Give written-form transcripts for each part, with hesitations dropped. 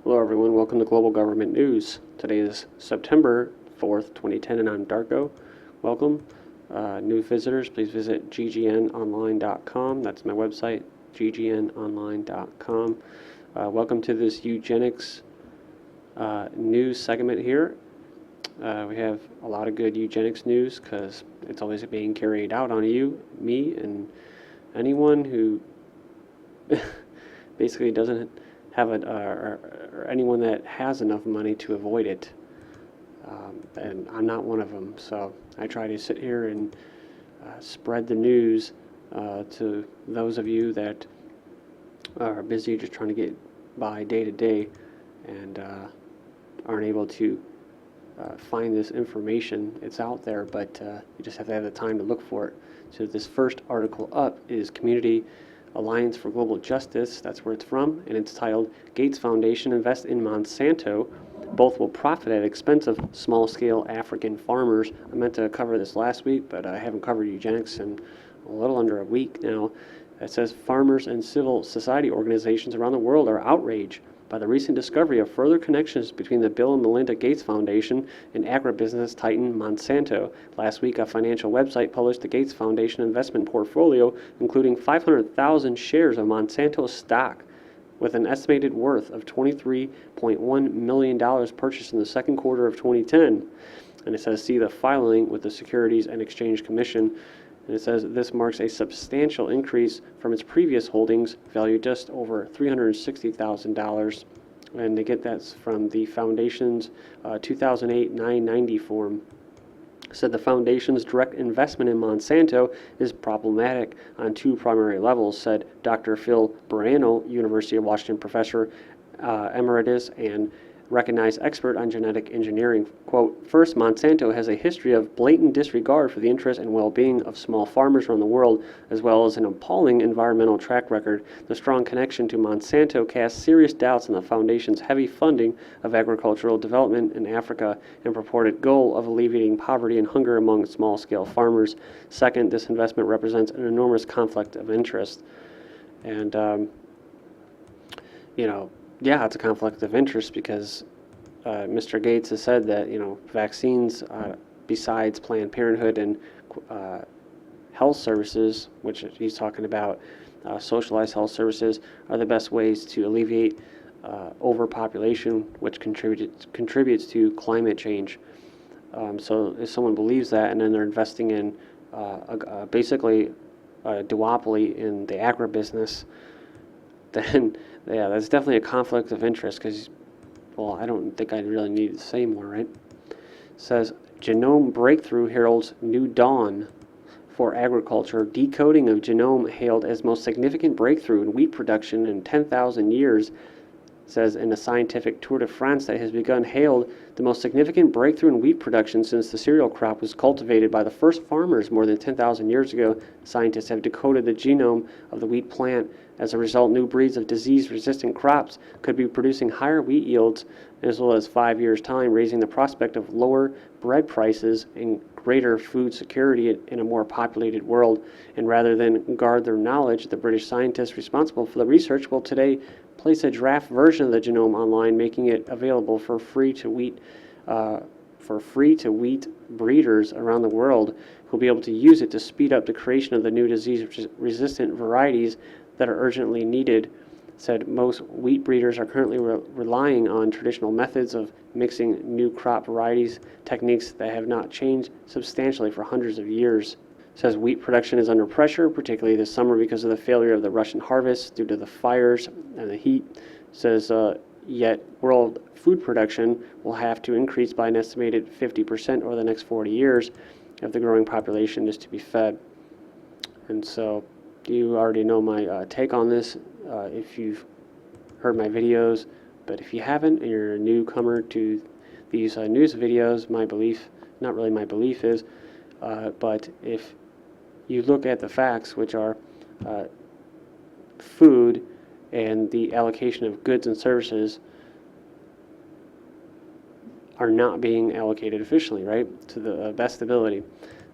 Hello everyone, welcome to Global Government News. Today is September 4th, 2010, and I'm Darko. Welcome. New visitors, please visit ggnonline.com. That's my website, ggnonline.com. Welcome to this Eugenics news segment here. We have a lot of good eugenics news because it's always being carried out on you, me, and anyone who basically doesn't have it, or anyone that has enough money to avoid it. And I'm not one of them, so I try to sit here and spread the news to those of you that are busy just trying to get by day to day and aren't able to find this information. It's out there, but you just have to have the time to look for it. So this first article up is Community Alliance for Global Justice, that's where it's from, and it's titled Gates Foundation Invests in Monsanto. Both will profit at expense of small-scale African farmers. I meant to cover this last week, but I haven't covered eugenics in a little under a week now. It says farmers and civil society organizations around the world are outraged by the recent discovery of further connections between the Bill and Melinda Gates Foundation and agribusiness titan Monsanto. Last week, a financial website published the Gates Foundation investment portfolio, including 500,000 shares of Monsanto stock, with an estimated worth of $23.1 million purchased in the second quarter of 2010. And it says, see the filing with the Securities and Exchange Commission. And it says this marks a substantial increase from its previous holdings, valued just over $360,000. And they get that from the foundation's 2008 990 form. Said the foundation's direct investment in Monsanto is problematic on two primary levels, said Dr. Phil Brano, University of Washington professor emeritus and recognized expert on genetic engineering. Quote, first, Monsanto has a history of blatant disregard for the interest and well-being of small farmers around the world, as well as an appalling environmental track record. The strong connection to Monsanto casts serious doubts on the foundation's heavy funding of agricultural development in Africa and purported goal of alleviating poverty and hunger among small-scale farmers. Second, this investment represents an enormous conflict of interest. And, yeah, it's a conflict of interest because Mr. Gates has said that, vaccines, besides Planned Parenthood and health services, which he's talking about, socialized health services, are the best ways to alleviate overpopulation, which contributes to climate change. So if someone believes that and then they're investing in basically a duopoly in the agribusiness, then yeah, that's definitely a conflict of interest because, well, I don't think I really need to say more, right? It says, genome breakthrough heralds new dawn for agriculture. Decoding of genome hailed as most significant breakthrough in wheat production in 10,000 years, says in a scientific tour de France that has begun, hailed the most significant breakthrough in wheat production since the cereal crop was cultivated by the first farmers more than 10,000 years ago. Scientists have decoded the genome of the wheat plant. As a result, new breeds of disease-resistant crops could be producing higher wheat yields in as little as 5 years' time, raising the prospect of lower bread prices and greater food security in a more populated world. And rather than guard their knowledge, the British scientists responsible for the research will today place a draft version of the genome online, making it available for free to wheat breeders around the world who will be able to use it to speed up the creation of the new disease-resistant varieties that are urgently needed. Said most wheat breeders are currently relying on traditional methods of mixing new crop varieties, techniques that have not changed substantially for hundreds of years. Says wheat production is under pressure, particularly this summer because of the failure of the Russian harvest due to the fires and the heat. Says yet world food production will have to increase by an estimated 50% over the next 40 years if the growing population is to be fed. And so you already know my take on this if you've heard my videos, but if you haven't and you're a newcomer to these news videos, my belief, not really my belief is, but if you look at the facts, which are food and the allocation of goods and services are not being allocated efficiently, right, to the best ability.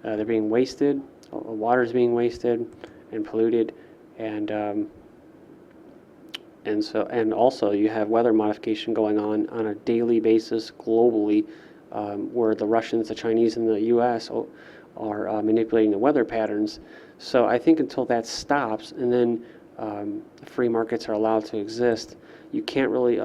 They're being wasted, water is being wasted and polluted, and And also you have weather modification going on a daily basis globally, where the Russians, the Chinese, and the U.S. are manipulating the weather patterns. So I think until that stops, and then free markets are allowed to exist, you can't really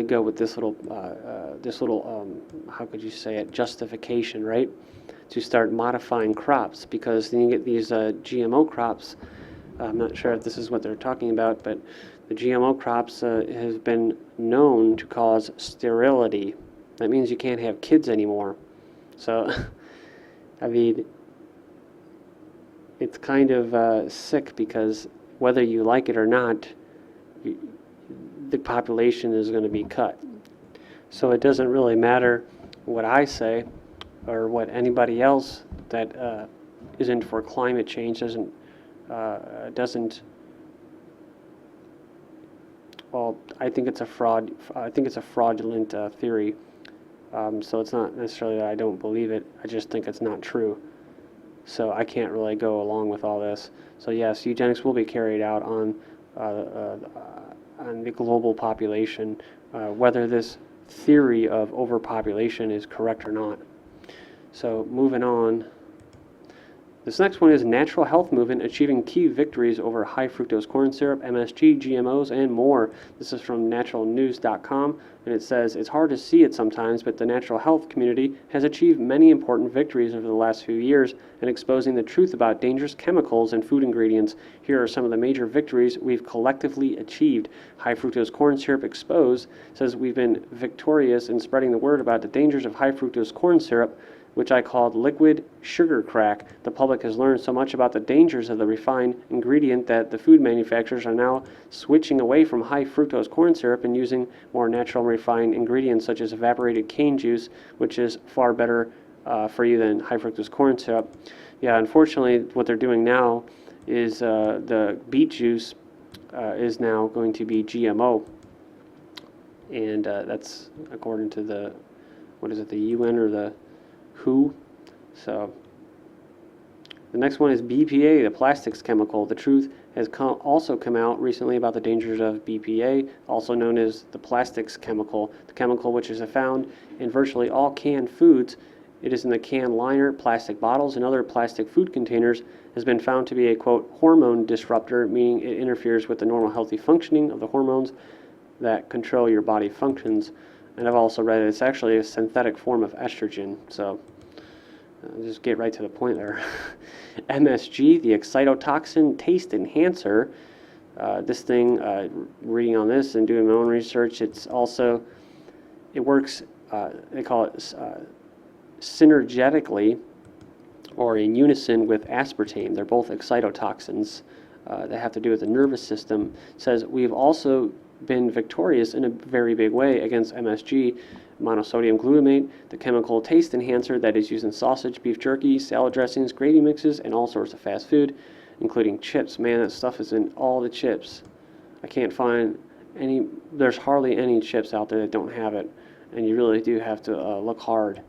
go with this little how could you say it, justification, right? To start modifying crops, because then you get these GMO crops. I'm not sure if this is what they're talking about, but the GMO crops have been known to cause sterility. That means you can't have kids anymore. So, I mean, it's kind of sick, because whether you like it or not, the population is going to be cut. So it doesn't really matter what I say or what anybody else that isn't for climate change doesn't. Well, I think it's a fraud. I think it's a fraudulent theory. So it's not necessarily that I don't believe it. I just think it's not true. So I can't really go along with all this. So yes, eugenics will be carried out on the global population, whether this theory of overpopulation is correct or not. So moving on. This next one is Natural Health Movement achieving key victories over high fructose corn syrup, MSG, GMOs, and more. This is from naturalnews.com, and it says, it's hard to see it sometimes, but the natural health community has achieved many important victories over the last few years in exposing the truth about dangerous chemicals and food ingredients. Here are some of the major victories we've collectively achieved. High fructose corn syrup exposed says we've been victorious in spreading the word about the dangers of high fructose corn syrup, which I called liquid sugar crack. The public has learned so much about the dangers of the refined ingredient that the food manufacturers are now switching away from high fructose corn syrup and using more natural refined ingredients such as evaporated cane juice, which is far better for you than high fructose corn syrup. Yeah, unfortunately, what they're doing now is the beet juice is now going to be GMO. And that's according to the, the UN or the WHO. So the next one is BPA, the plastics chemical. The truth has also come out recently about the dangers of BPA, also known as the plastics chemical. The chemical, which is found in virtually all canned foods, it is in the can liner, plastic bottles, and other plastic food containers, has been found to be a, quote, hormone disruptor, meaning it interferes with the normal healthy functioning of the hormones that control your body functions. And I've also read it's actually a synthetic form of estrogen. So just get right to the point there. MSG, the excitotoxin taste enhancer. This thing, reading on this and doing my own research, it works, they call it synergetically or in unison with aspartame. They're both excitotoxins that have to do with the nervous system. It says we've also been victorious in a very big way against MSG, monosodium glutamate, the chemical taste enhancer that is used in sausage, beef jerky, salad dressings, gravy mixes, and all sorts of fast food, including chips. Man, that stuff is in all the chips. I can't find any, there's hardly any chips out there that don't have it, and you really do have to look hard.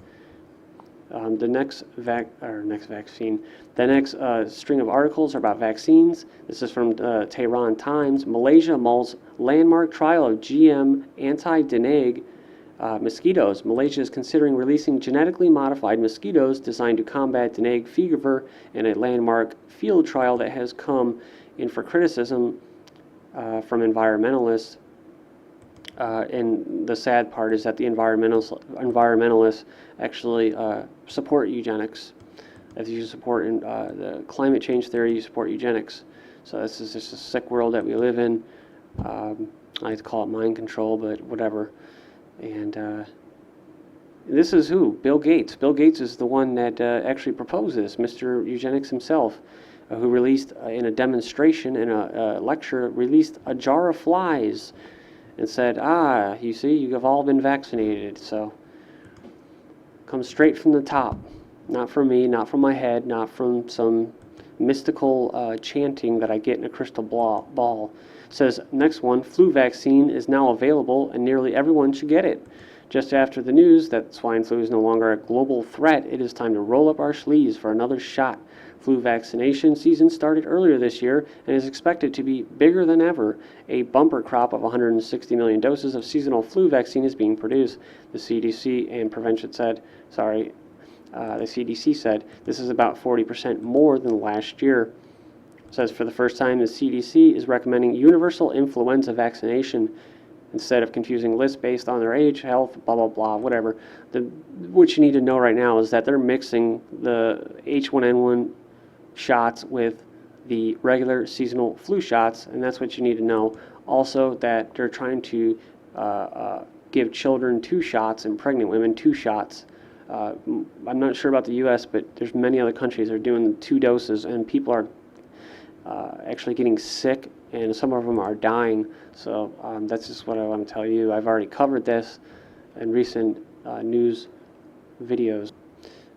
The next string of articles are about vaccines. This is from Tehran Times. Malaysia mulls landmark trial of GM anti-dengue mosquitoes. Malaysia is considering releasing genetically modified mosquitoes designed to combat dengue fever in a landmark field trial that has come in for criticism from environmentalists. And the sad part is that the environmentalists actually support eugenics. If you support the climate change theory, you support eugenics. So this is just a sick world that we live in. I like to call it mind control, but whatever. And this is who? Bill Gates. Bill Gates is the one that actually proposed this, Mr. Eugenics himself, who released in a demonstration, in a lecture, released a jar of flies and said, you see, you have all been vaccinated. So comes straight from the top. Not from me, not from my head, not from some mystical chanting that I get in a crystal ball. It says, next one, flu vaccine is now available and nearly everyone should get it. Just after the news that swine flu is no longer a global threat, it is time to roll up our sleeves for another shot. Flu vaccination season started earlier this year and is expected to be bigger than ever. A bumper crop of 160 million doses of seasonal flu vaccine is being produced. The CDC said this is about 40% more than last year. It says for the first time, the CDC is recommending universal influenza vaccination instead of confusing lists based on their age, health, blah, blah, blah, whatever. What you need to know right now is that they're mixing the H1N1 shots with the regular seasonal flu shots, and that's what you need to know. Also, that they're trying to give children 2 shots and pregnant women 2 shots. I'm not sure about the U.S., but there's many other countries that are doing 2 doses, and people are actually getting sick, and some of them are dying. So that's just what I want to tell you. I've already covered this in recent news videos.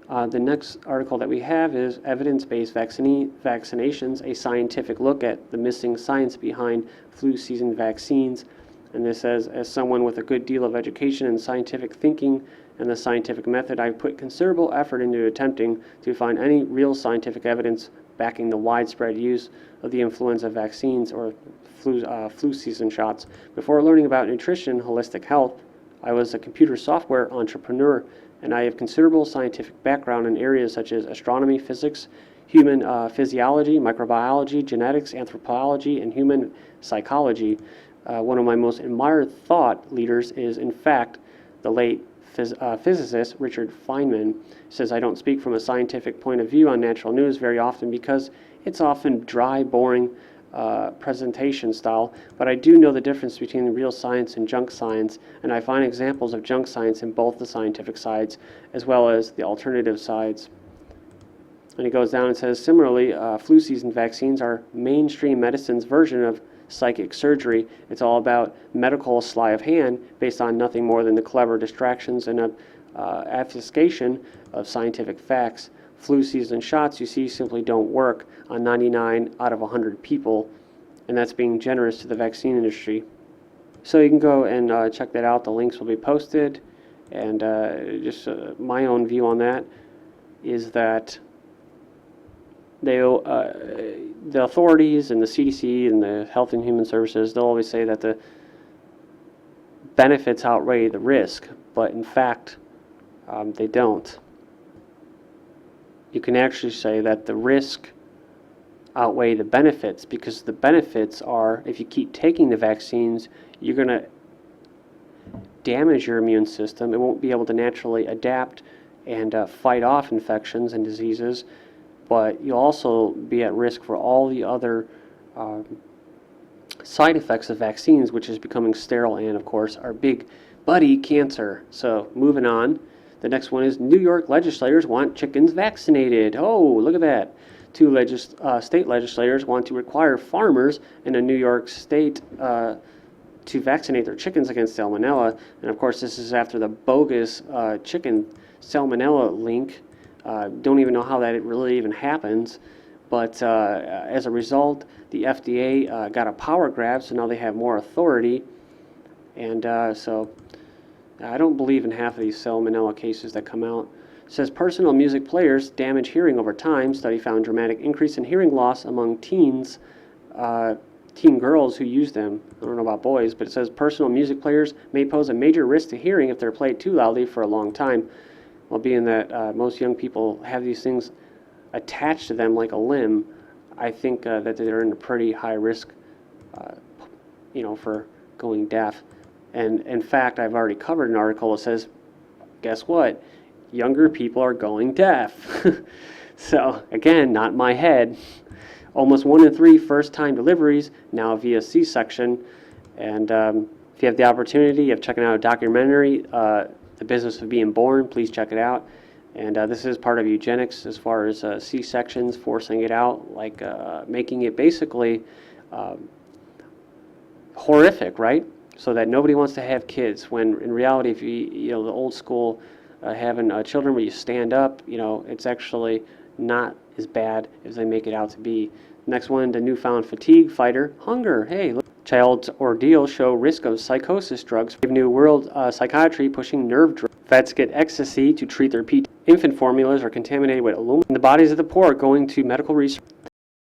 The next article that we have is Evidence-Based Vaccinations, a scientific look at the missing science behind flu season vaccines. And this says, as someone with a good deal of education and scientific thinking and the scientific method, I've put considerable effort into attempting to find any real scientific evidence backing the widespread use of the influenza vaccines or flu season shots. Before learning about nutrition, holistic health, I was a computer software entrepreneur, and I have considerable scientific background in areas such as astronomy, physics, human physiology, microbiology, genetics, anthropology, and human psychology. One of my most admired thought leaders is, in fact, the late physicist Richard Feynman. He says, I don't speak from a scientific point of view on natural news very often because it's often dry, boring presentation style, but I do know the difference between the real science and junk science, and I find examples of junk science in both the scientific sides as well as the alternative sides. And he goes down and says, similarly, flu season vaccines are mainstream medicine's version of psychic surgery. It's all about medical sleight of hand based on nothing more than the clever distractions and obfuscation of scientific facts. Flu season shots, you see, simply don't work on 99 out of 100 people, and that's being generous to the vaccine industry. So you can go and check that out. The links will be posted, and just my own view on that is that the authorities and the CDC and the Health and Human Services, they'll always say that the benefits outweigh the risk, but in fact, they don't. You can actually say that the risk outweigh the benefits, because the benefits are, if you keep taking the vaccines, you're going to damage your immune system. It won't be able to naturally adapt and fight off infections and diseases, but you'll also be at risk for all the other side effects of vaccines, which is becoming sterile and, of course, our big buddy, cancer. So moving on. The next one is New York legislators want chickens vaccinated. Oh, look at that. 2 state legislators want to require farmers in a New York state to vaccinate their chickens against salmonella. And of course, this is after the bogus chicken salmonella link. Don't even know how that really even happens. But as a result, the FDA got a power grab, so now they have more authority. And so I don't believe in half of these salmonella cases that come out. It says personal music players damage hearing over time. Study found dramatic increase in hearing loss among teen girls who use them. I don't know about boys, but it says personal music players may pose a major risk to hearing if they're played too loudly for a long time. Well, being that most young people have these things attached to them like a limb, I think that they're in a pretty high risk, for going deaf. And in fact, I've already covered an article that says, guess what? Younger people are going deaf. So again, not in my head. Almost 1 in 3 first-time deliveries now via C-section. And if you have the opportunity of checking out a documentary, The Business of Being Born, please check it out. And this is part of eugenics as far as C-sections, forcing it out, like making it basically horrific, right? So that nobody wants to have kids, when in reality, if the old school having children where you stand up, it's actually not as bad as they make it out to be. Next one, the newfound fatigue fighter, hunger. Hey, look. Child's ordeal show risk of psychosis drugs. New world psychiatry pushing nerve drugs. Vets get ecstasy to treat their PT. Infant formulas are contaminated with aluminum. The bodies of the poor are going to medical research.